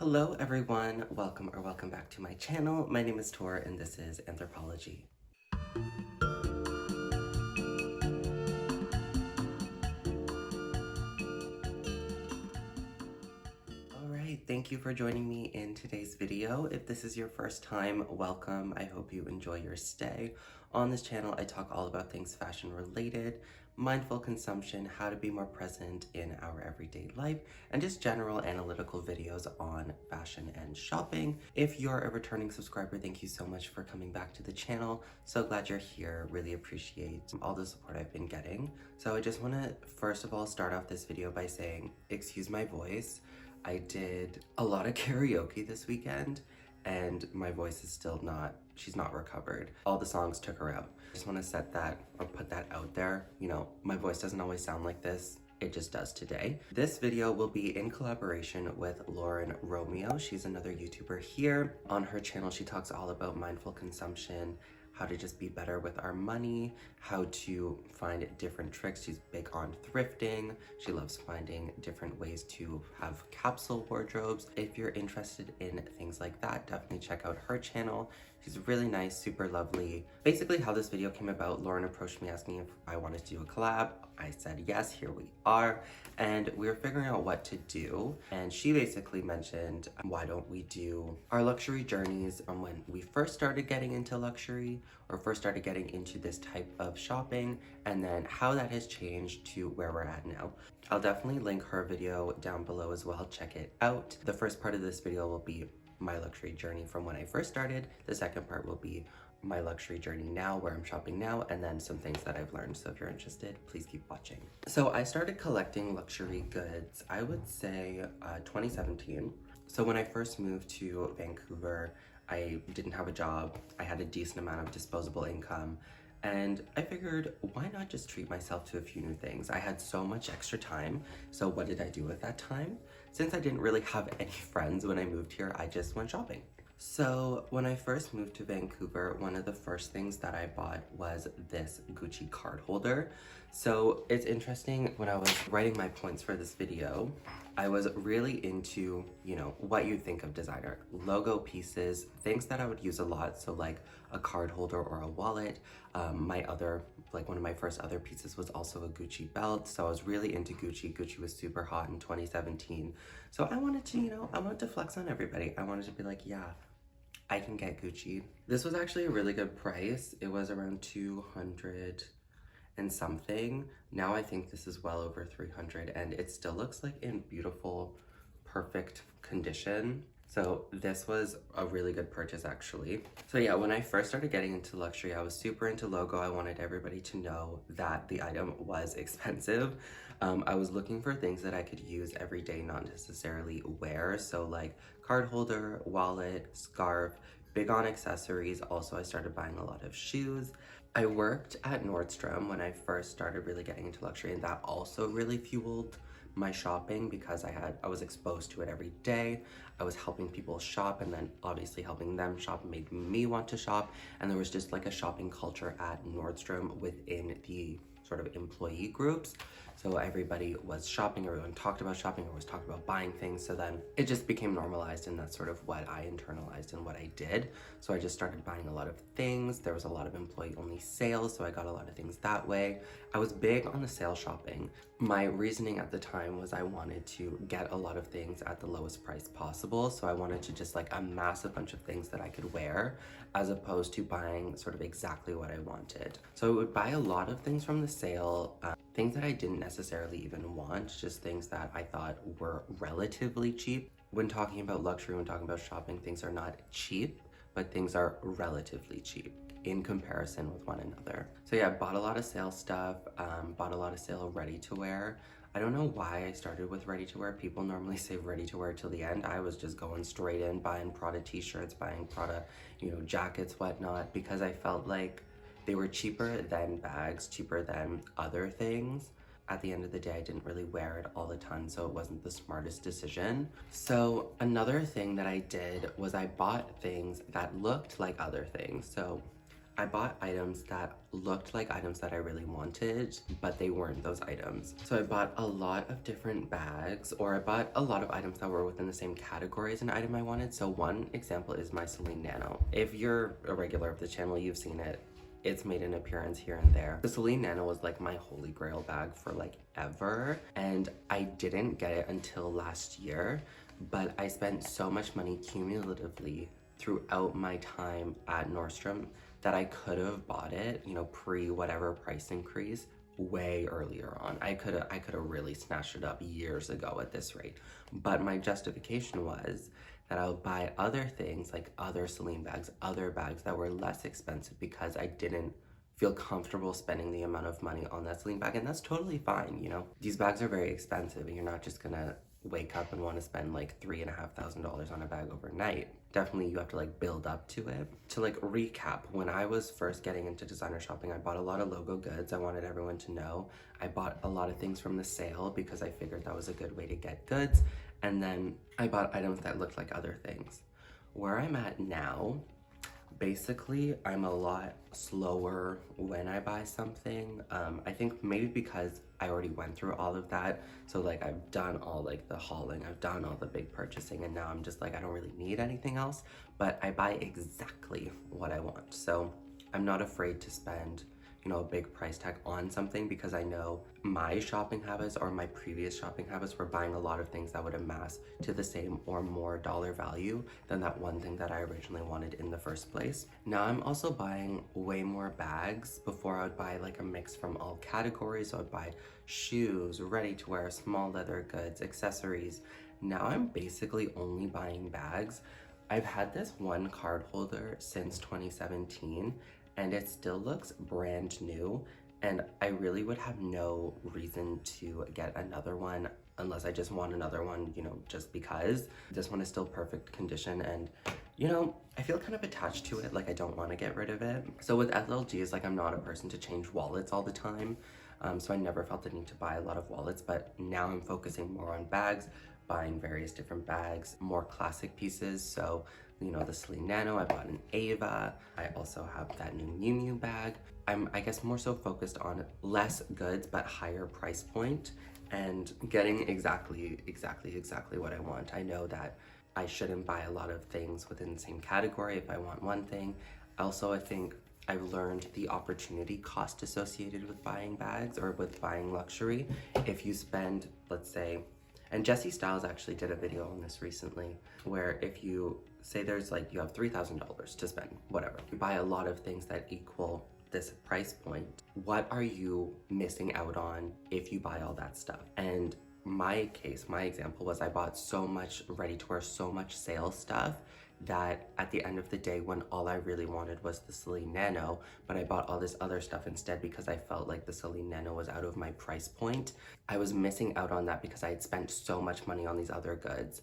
Hello everyone, welcome back to my channel. My name is Tor and this is Anthropology. Alright, thank you for joining me in today's video. If this is your first time, welcome. I hope you enjoy your stay. On this channel, I talk all about things fashion related, mindful consumption, how to be more present in our everyday life, and just general analytical videos on fashion and shopping. If you're a returning subscriber, thank you so much for coming back to the channel. So glad you're here. Really appreciate all the support I've been getting. So I just want to first of all start off this video by saying, excuse my voice. I did a lot of karaoke this weekend and my voice is still she's not recovered. All the songs took her out. I just want to set that or put that out there. You know, my voice doesn't always sound like this. It just does today. This video will be in collaboration with Lauren Romeo. She's another YouTuber here. On her channel, she talks all about mindful consumption, how to just be better with our money, how to find different tricks. She's big on thrifting. She loves finding different ways to have capsule wardrobes. If you're interested in things like that, definitely check out her channel. She's really nice, super lovely. Basically how this video came about, Lauren approached me asking if I wanted to do a collab. I said yes, here we are. And we were figuring out what to do. And she basically mentioned, why don't we do our luxury journeys on when we first started getting into luxury or first started getting into this type of shopping, and then how that has changed to where we're at now. I'll definitely link her video down below as well. Check it out. The first part of this video will be my luxury journey from when I first started. The second part will be my luxury journey now, where I'm shopping now, and then some things that I've learned. So if you're interested, please keep watching. So I started collecting luxury goods, I would say 2017. So when I first moved to Vancouver, I didn't have a job. I had a decent amount of disposable income. And I figured, why not just treat myself to a few new things? I had so much extra time. So what did I do with that time? Since I didn't really have any friends when I moved here, I just went shopping. So when I first moved to Vancouver, one of the first things that I bought was this Gucci card holder. So it's interesting, when I was writing my points for this video, I was really into, you know, what you think of designer. Logo pieces, things that I would use a lot. So like a card holder or a wallet. One of my first other pieces was also a Gucci belt. So I was really into Gucci. Gucci was super hot in 2017. So I wanted to, I wanted to flex on everybody. I wanted to be like, yeah, I can get Gucci. This was actually a really good price. It was around 200 and something. Now I think this is well over 300 and it still looks like in beautiful, perfect condition. So this was a really good purchase actually. So yeah, when I first started getting into luxury, I was super into logo. I wanted everybody to know that the item was expensive. I was looking for things that I could use every day, not necessarily wear. So like card holder, wallet, scarf, big on accessories. Also, I started buying a lot of shoes. I worked at Nordstrom when I first started really getting into luxury, and that also really fueled my shopping because I was exposed to it every day. I was helping people shop, and then obviously helping them shop made me want to shop. And there was just like a shopping culture at Nordstrom within the sort of employee groups. So everybody was shopping, everyone talked about shopping, everyone was talking about buying things. So then it just became normalized, and that's sort of what I internalized and what I did. So I just started buying a lot of things. There was a lot of employee only sales, so I got a lot of things that way. I was big on the sale shopping. My reasoning at the time was I wanted to get a lot of things at the lowest price possible. So I wanted to just like amass a bunch of things that I could wear, as opposed to buying sort of exactly what I wanted. So I would buy a lot of things from the sale, things that I didn't necessarily even want, just things that I thought were relatively cheap. When talking about luxury, when talking about shopping, things are not cheap, but things are relatively cheap in comparison with one another. So yeah, I bought a lot of sale stuff, bought a lot of sale ready to wear. I don't know why I started with ready to wear. People normally say ready to wear till the end. I was just going straight in, buying Prada t-shirts, buying Prada, jackets, whatnot, because I felt like they were cheaper than bags, cheaper than other things. At the end of the day, I didn't really wear it all the time, so it wasn't the smartest decision. So another thing that I did was I bought things that looked like other things. So I bought items that looked like items that I really wanted, but they weren't those items. So I bought a lot of different bags, or I bought a lot of items that were within the same category as an item I wanted. So one example is my Celine Nano. If you're a regular of the channel, you've seen it. It's made an appearance here and there. The Celine Nano was like my holy grail bag for like ever, and I didn't get it until last year, but I spent so much money cumulatively throughout my time at Nordstrom that I could have bought it, you know, pre whatever price increase way earlier on. I could have really snatched it up years ago at this rate. But my justification was that I would buy other things like other Celine bags, other bags that were less expensive because I didn't feel comfortable spending the amount of money on that Celine bag, and that's totally fine, you know? These bags are very expensive and you're not just gonna wake up and want to spend like $3,500 on a bag overnight. Definitely you have to like build up to it. To like recap, when I was first getting into designer shopping, I bought a lot of logo goods. I wanted everyone to know. I bought a lot of things from the sale because I figured that was a good way to get goods. And then I bought items that looked like other things. Where I'm at now, basically, I'm a lot slower when I buy something. I think maybe because I already went through all of that. So like I've done all like the hauling, I've done all the big purchasing, and now I'm just like, I don't really need anything else, but I buy exactly what I want. So I'm not afraid to spend, you know, a big price tag on something because I know my shopping habits or my previous shopping habits were buying a lot of things that would amass to the same or more dollar value than that one thing that I originally wanted in the first place. Now I'm also buying way more bags. Before I would buy like a mix from all categories. So I would buy shoes, ready to wear, small leather goods, accessories. Now I'm basically only buying bags. I've had this one card holder since 2017 and it still looks brand new, and I really would have no reason to get another one unless I just want another one, you know, just because. This one is still perfect condition, and you know, I feel kind of attached to it, like I don't want to get rid of it. So with SLGs, like I'm not a person to change wallets all the time, so I never felt the need to buy a lot of wallets, but now I'm focusing more on bags, buying various different bags, more classic pieces. So, you know, the Celine Nano, I bought an Ava. I also have that new Miu Miu bag. I'm, I guess, more so focused on less goods, but higher price point and getting exactly what I want. I know that I shouldn't buy a lot of things within the same category if I want one thing. Also, I think I've learned the opportunity cost associated with buying bags or with buying luxury. If you spend, let's say, and Jessie Styles actually did a video on this recently, where if you say there's like, you have $3,000 to spend, whatever, you buy a lot of things that equal this price point, what are you missing out on if you buy all that stuff? And my case, my example was I bought so much ready-to-wear, so much sale stuff that at the end of the day, when all I really wanted was the Celine Nano, but I bought all this other stuff instead because I felt like the Celine Nano was out of my price point, I was missing out on that because I had spent so much money on these other goods.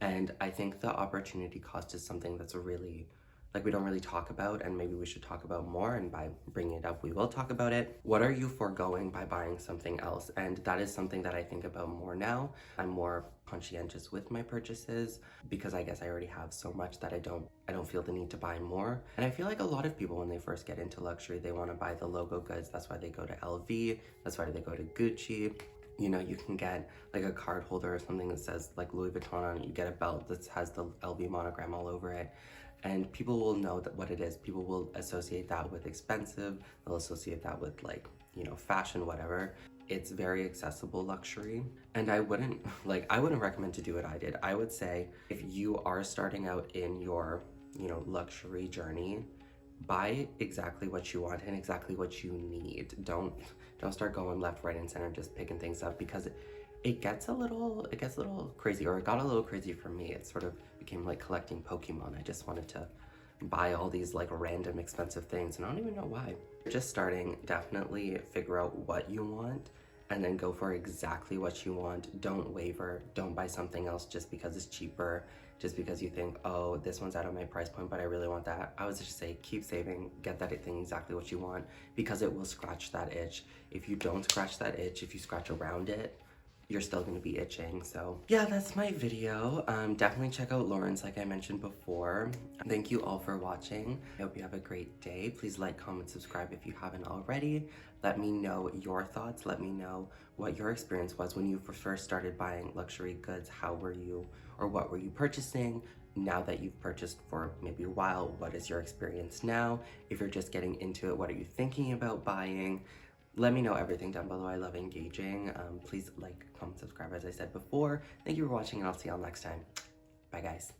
And I think the opportunity cost is something that's really, like, we don't really talk about, and maybe we should talk about more, and by bringing it up, we will talk about it. What are you foregoing by buying something else? And that is something that I think about more now. I'm more conscientious with my purchases because I guess I already have so much that I don't feel the need to buy more. And I feel like a lot of people, when they first get into luxury, they want to buy the logo goods. That's why they go to LV, that's why they go to Gucci. You know, you can get like a card holder or something that says like Louis Vuitton on it. You get a belt that has the LV monogram all over it. And people will know that what it is. People will associate that with expensive. They'll associate that with like, you know, fashion, whatever. It's very accessible luxury. And I wouldn't recommend to do what I did. I would say if you are starting out in your, you know, luxury journey, buy exactly what you want and exactly what you need. Don't start going left, right, and center, just picking things up, because it gets a little crazy, or it got a little crazy for me. It sort of became like collecting Pokemon. I just wanted to buy all these like random expensive things, and I don't even know why. Just starting, definitely figure out what you want and then go for exactly what you want. Don't waver. Don't buy something else just because it's cheaper, just because you think, oh, this one's out of my price point, but I really want that. I would just say keep saving, get that thing exactly what you want, because it will scratch that itch. If you don't scratch that itch, if you scratch around it, you're still gonna be itching. So yeah, that's my video. Definitely check out Lauren's like I mentioned before. Thank you all for watching. I hope you have a great day. Please like, comment, subscribe if you haven't already. Let me know your thoughts. Let me know what your experience was when you first started buying luxury goods. How were you, or what were you purchasing? Now that you've purchased for maybe a while, what is your experience now? If you're just getting into it, what are you thinking about buying? Let me know everything down below. I love engaging. Please like, comment, subscribe as I said before. Thank you for watching, and I'll see y'all next time. Bye guys.